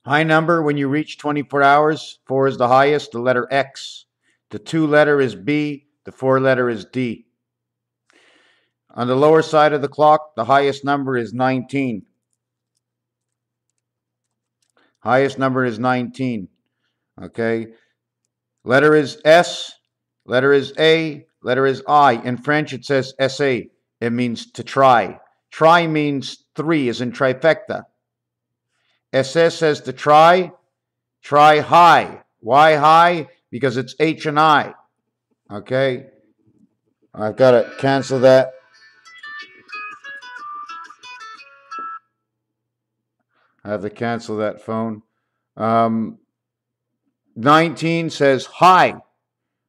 High number when you reach 24 hours, 4 is the highest, the letter X. The 2 letter is B, the 4 letter is D. On the lower side of the clock, the highest number is 19. Highest number is 19. Okay. Letter is S, letter is A, letter is I. In French, it says SA. It means to try. Try means 3, as in trifecta. SS says to try high. Why high? Because it's H and I. Okay? I've got to cancel that. I have to cancel that phone. 19 says high.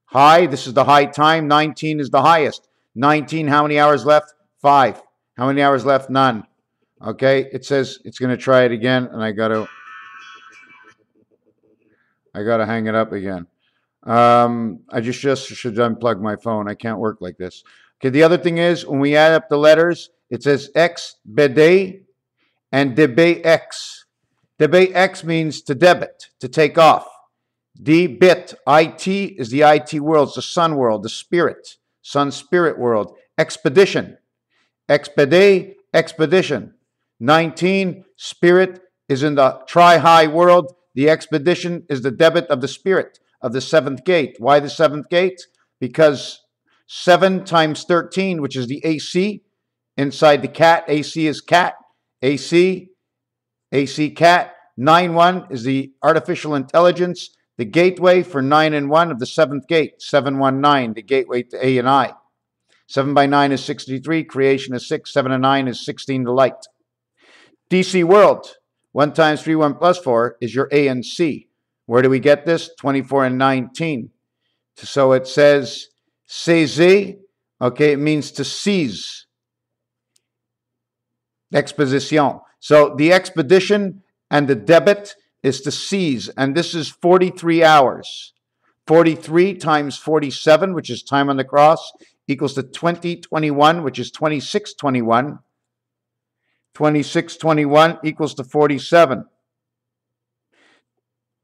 High, this is the high time. 19 is the highest. 19, how many hours left? 5. How many hours left? None. Okay, it says it's going to try it again, and I got to hang it up again. I just should unplug my phone. I can't work like this. Okay, the other thing is when we add up the letters, it says X, BD, and DBX. DBX means to debit, to take off. D-bit, IT is the IT world, it's the sun world, the spirit, sun spirit world. Expedition, expedite, expedition. 19, spirit is in the tri-high world. The expedition is the debit of the spirit of the 7th gate. Why the 7th gate? Because 7 times 13, which is the AC, inside the cat, AC is cat, AC cat. 9-1 is the artificial intelligence, the gateway for 9 and 1 of the 7th gate, 719, the gateway to A and I. 7 by 9 is 63, creation is 6, 7 and 9 is 16, the light. DC world, 1 times 3, 1 plus 4 is your A and C. Where do we get this? 24 and 19. So it says saisir, okay, it means to seize. Exposition. So the expedition and the debit is to seize, and this is 43 hours. 43 times 47, which is time on the cross, equals to 2021, which is 2621. 2621 equals to 47.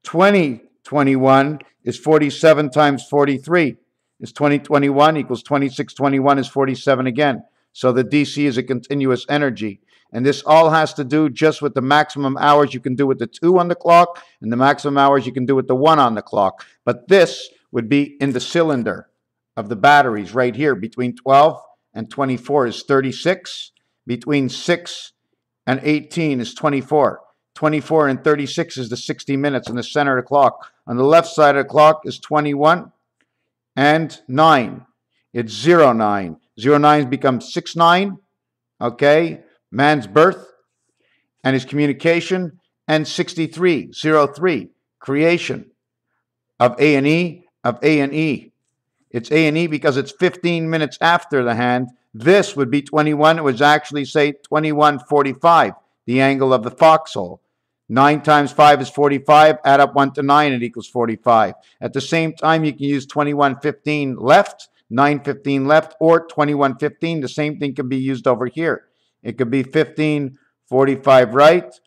2021 is 47 times 43. Is 2021 equals 2621 is 47 again. So the DC is a continuous energy. And this all has to do just with the maximum hours you can do with the 2 on the clock and the maximum hours you can do with the 1 on the clock. But this would be in the cylinder of the batteries right here. Between 12 and 24 is 36. Between 6 and 18 is 24. 24 and 36 is the 60 minutes in the center of the clock. On the left side of the clock is 21 and 9. It's 09. 09 becomes 69. Okay. Man's birth and his communication, and 63, 03, creation of A&E, of A&E. It's A&E because it's 15 minutes after the hand. This would be 21. It would actually say 21:45, the angle of the foxhole. 9 times 5 is 45. Add up 1 to 9, it equals 45. At the same time, you can use 21:15 left, 9:15 left, or 21:15. The same thing can be used over here. It could be 15:45 right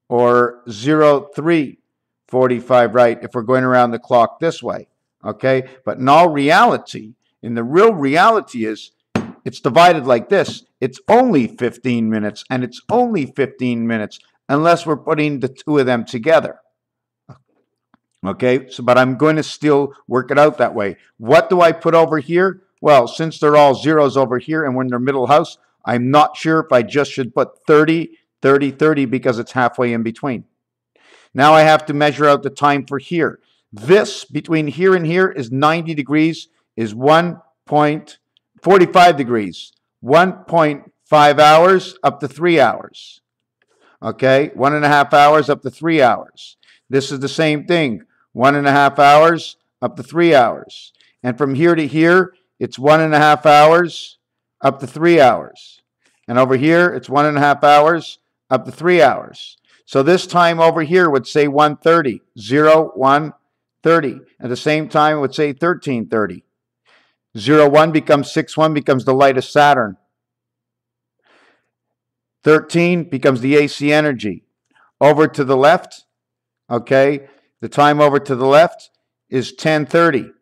or 03:45 right if we're going around the clock this way. Okay? But in all reality, in the real reality is it's divided like this. It's only 15 minutes, and it's only 15 minutes unless we're putting the 2 of them together. Okay? So, but I'm going to still work it out that way. What do I put over here? Well, since they're all zeros over here and we're in their middle house, I'm not sure if I just should put 30, 30, 30 because it's halfway in between. Now I have to measure out the time for here. This between here and here is 90 degrees, is 1.45 degrees. 1.5 hours up to 3 hours. Okay, 1.5 hours up to 3 hours. This is the same thing. 1.5 hours up to 3 hours. And from here to here, it's 1.5 hours up to 3 hours. And over here, it's 1.5 hours up to 3 hours. So this time over here would say 1:30, 01:30. At the same time, it would say 13:30. 01 becomes 61, becomes the light of Saturn. 13 becomes the AC energy. Over to the left, Okay, the time over to the left is 10:30.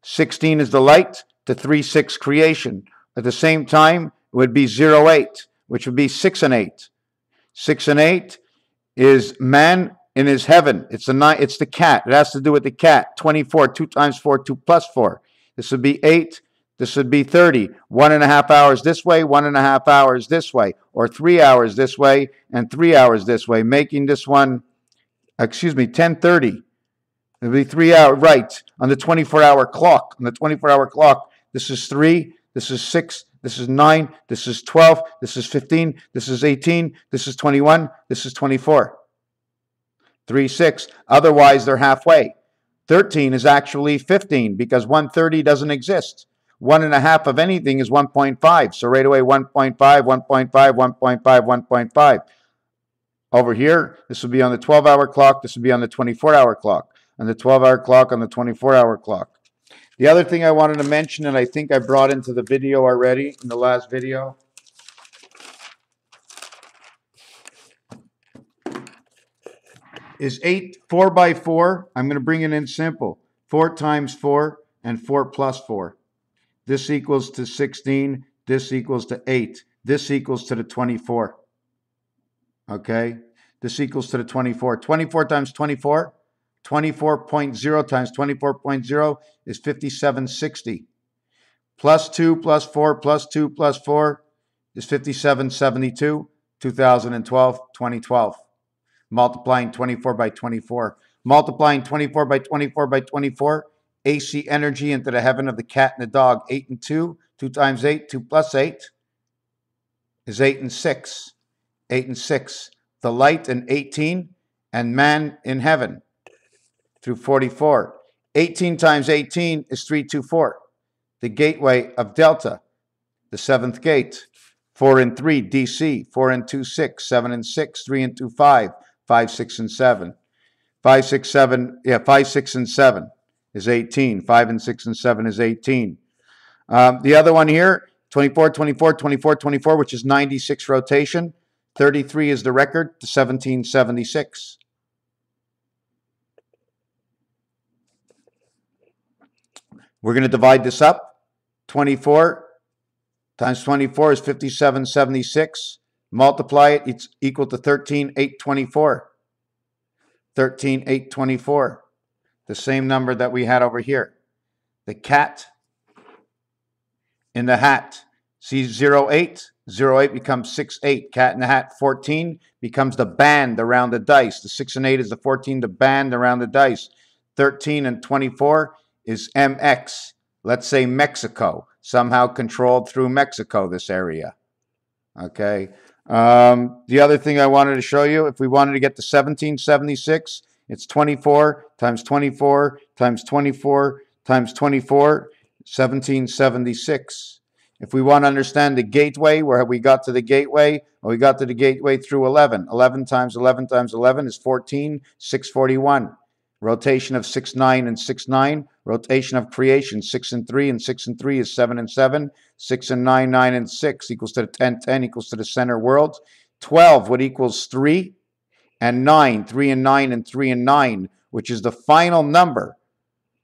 16 is the light to 3-6 creation. At the same time, it would be 08, which would be 6 and 8. 6 and 8 is man in his heaven. It's the cat. It has to do with the cat. 24, 2 times 4, 2 plus 4. This would be 8. This would be 30. 1.5 hours this way, 1.5 hours this way, or 3 hours this way and 3 hours this way, making this one, 10:30. It'll be 3 hours, right, on the 24-hour clock. On the 24-hour clock, this is 3, this is 6, this is 9, this is 12, this is 15, this is 18, this is 21, this is 24. 3, 6. Otherwise, they're halfway. 13 is actually 15 because 130 doesn't exist. 1.5 of anything is 1.5. So right away, 1.5, 1.5, 1.5, 1.5. Over here, this would be on the 12-hour clock. This would be on the 24-hour clock. On the 12-hour clock, on the 24-hour clock. The other thing I wanted to mention, and I think I brought into the video already, in the last video, is 4 by 4. I'm going to bring it in simple. 4 times 4 and 4 plus 4. This equals to 16. This equals to 8. This equals to the 24. Okay? This equals to the 24. 24 times 24. 24.0 times 24.0 is 5760. Plus 2 plus 4 plus 2 plus 4 is 5772. 2012, 2012. Multiplying 24 by 24. Multiplying 24 by 24 by 24. AC energy into the heaven of the cat and the dog. 8 and 2. 2 times 8. 2 plus 8 is 8 and 6. 8 and 6. The light and 18 and man in heaven. Through 44. 18 times 18 is 324. The gateway of Delta, the 7th gate. 4 and 3, DC. 4 and 2, 6. 7 and 6. 3 and 2, 5. 5, 6, and 7. 5, 6, 7. Yeah, 5, 6, and 7 is 18. 5 and 6 and 7 is 18. The other one here, 24, 24, 24, 24, which is 96 rotation. 33 is the record to 1776. We're going to divide this up. 24 times 24 is 5776. Multiply it, it's equal to 13,824. 13,824. The same number that we had over here. The cat in the hat. See 08? 08 becomes 68. Cat in the hat. 14 becomes the band around the dice. The 6 and 8 is the 14, the band around the dice. 13 and 24 is MX. Let's say Mexico. Somehow controlled through Mexico, this area. Okay. The other thing I wanted to show you, if we wanted to get to 1776, it's 24 times 24 times 24 times 24, 1776. If we want to understand the gateway, where we got to the gateway, well, we got to the gateway through 11. 11 times 11 times 11 is 14, 641. Rotation of 6, 9, and 6, 9. Rotation of creation, 6 and 3, and 6 and 3 is 7 and 7. 6 and 9, 9 and 6 equals to the 10, 10 equals to the center world. 12, what equals 3 and 9, 3 and 9 and 3 and 9, which is the final number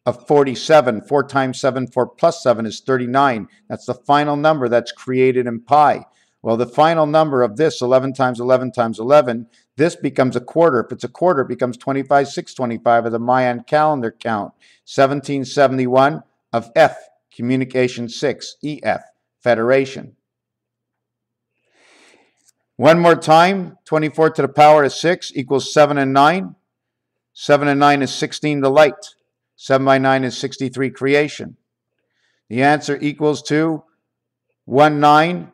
of 47. 4 times 7, 4 plus 7 is 39. That's the final number that's created in pi. Well, the final number of this, 11 times 11 times 11, this becomes a quarter. If it's a quarter, it becomes 25, 625 of the Mayan calendar count. 1771 of F, communication 6, EF, federation. One more time, 24 to the power of 6 equals 7 and 9. 7 and 9 is 16, the light. 7 by 9 is 63, creation. The answer equals to 1, 9,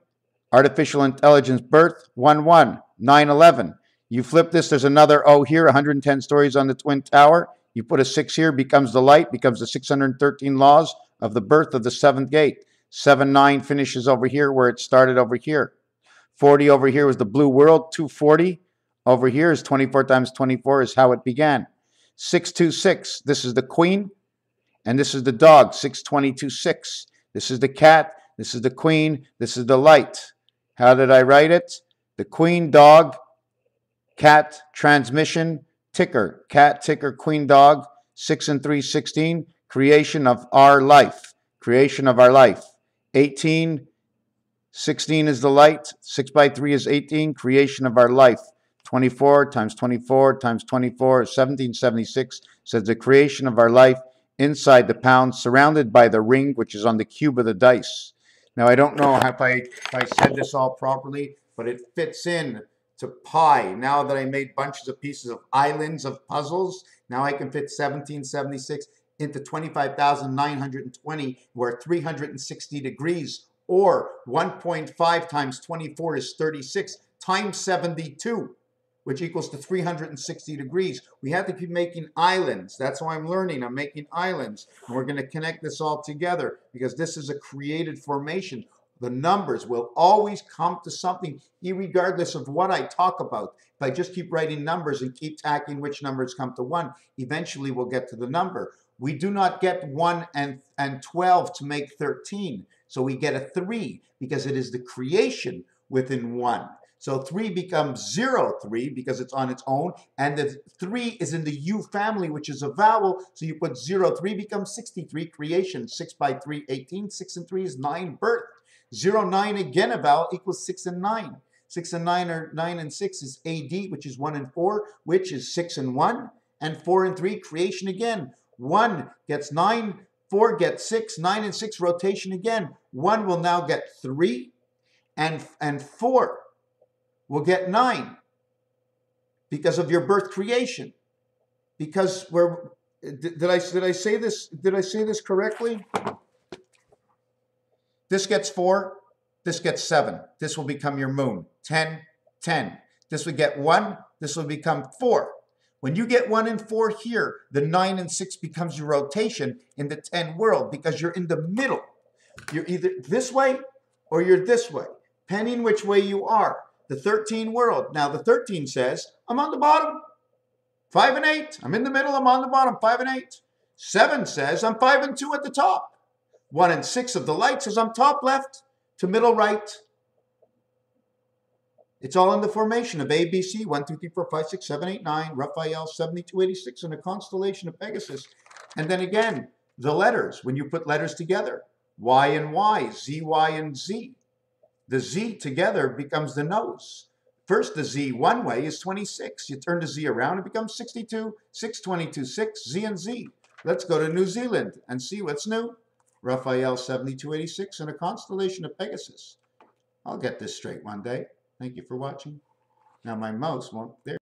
artificial intelligence birth, 1, 1, 9, 11. You flip this, there's another O here, 110 stories on the Twin Tower. You put a 6 here, becomes the light, becomes the 613 laws of the birth of the 7th gate. 7, 9 finishes over here where it started over here. 40 over here was the blue world. 240 over here is 24 times 24 is how it began. 626, this is the queen, and this is the dog, 622, 6. This is the cat, this is the queen, this is the light. How did I write it? The queen, dog, cat, transmission, ticker, cat, ticker, queen, dog, 6 and 3, 16, creation of our life, creation of our life. 18, 16 is the light, 6 by 3 is 18, creation of our life. 24 times 24 times 24 is 1776, says the creation of our life inside the pound, surrounded by the ring, which is on the cube of the dice. Now, I don't know if I said this all properly, but it fits in to pi. Now that I made bunches of pieces of islands of puzzles, now I can fit 1776 into 25,920, where 360 degrees, or 1.5 times 24 is 36, times 72, which equals to 360 degrees. We have to keep making islands. That's why I'm learning. I'm making islands. And we're going to connect this all together because this is a created formation. The numbers will always come to something, regardless of what I talk about. If I just keep writing numbers and keep tacking which numbers come to 1, eventually we'll get to the number. We do not get 1 and 12 to make 13. So we get a 3 because it is the creation within 1. So 3 becomes 0, 3, because it's on its own. And the 3 is in the U family, which is a vowel. So you put 0, 3 becomes 63, creation. 6 by 3, 18. 6 and 3 is 9, birth. 0, 9, again a vowel, equals 6 and 9. 6 and 9 are 9 and 6 is AD, which is 1 and 4, which is 6 and 1. And 4 and 3, creation again. 1 gets 9, 4 gets 6, 9 and 6, rotation again. 1 will now get 3, and 4 will get 9 because of your birth creation. Because did I say this? Did I say this correctly? This gets 4. This gets 7. This will become your moon. 10, 10. This will get 1. This will become 4. When you get 1 and 4 here, the 9 and 6 becomes your rotation in the 10 world because you're in the middle. You're either this way or you're this way, depending which way you are. The 13 world. Now, the 13 says, I'm on the bottom. 5 and 8. I'm in the middle. I'm on the bottom. 5 and 8. 7 says, I'm 5 and 2 at the top. 1 and 6 of the light says, I'm top left to middle right. It's all in the formation of A, B, C, 1, 2, 3, 4, 5, 6, 7, 8, 9, Raphael 7286 in the constellation of Pegasus. And then again, the letters, when you put letters together, Y and Y, Z, Y and Z. The Z together becomes the nose. First, the Z one way is 26. You turn the Z around, it becomes 62, 6, 22, 6, Z and Z. Let's go to New Zealand and see what's new. Raphael 7286 in a constellation of Pegasus. I'll get this straight one day. Thank you for watching. Now my mouse won't, there.